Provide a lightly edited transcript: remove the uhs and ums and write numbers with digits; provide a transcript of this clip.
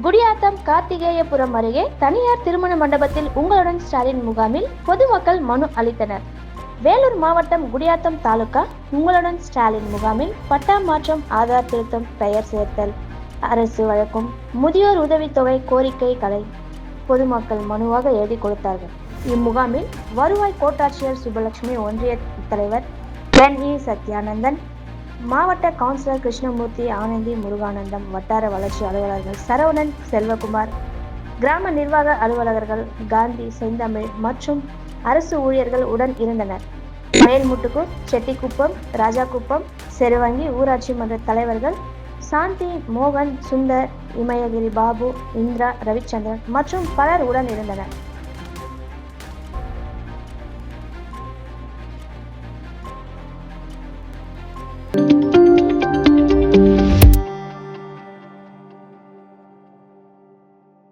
குடியாத்தம் கார்த்திகேயபுரம் அருகே தனியார் திருமண மண்டபத்தில் உங்களுடன் ஸ்டாலின் முகாமில் பொதுமக்கள் மனு அளித்தனர். வேலூர் மாவட்டம் குடியாத்தம் தாலுகா உங்களுடன் ஸ்டாலின் முகாமில் பட்டா மாற்றம், ஆதார் திருத்தம், பெயர் சேர்த்தல், அரசு வழங்கும் முதியோர் உதவித்தொகை கோரிக்கைகளை பொதுமக்கள் மனுவாக எழுதி கொடுத்தார்கள். இம்முகாமில் வருவாய் கோட்டாட்சியர் சுபலட்சுமி, ஒன்றிய தலைவர் NE சத்யானந்தன், மாவட்ட கவுன்சிலர் கிருஷ்ணமூர்த்தி, ஆனந்தி, முருகானந்தம், வட்டார வளர்ச்சி அலுவலர்கள் சரவணன், செல்வகுமார், கிராம நிர்வாக அலுவலர்கள் காந்தி, செந்தமிழ் மற்றும் அரசு ஊழியர்கள் உடன் இருந்தனர். மேல்முட்டுக்கூர், செட்டிக்குப்பம், ராஜாக்குப்பம், செருவங்கி ஊராட்சி மன்ற தலைவர்கள் சாந்தி, மோகன், சுந்தர், இமயகிரி, பாபு, இந்திரா, ரவிச்சந்திரன் மற்றும் பலர் உடன் இருந்தனர்.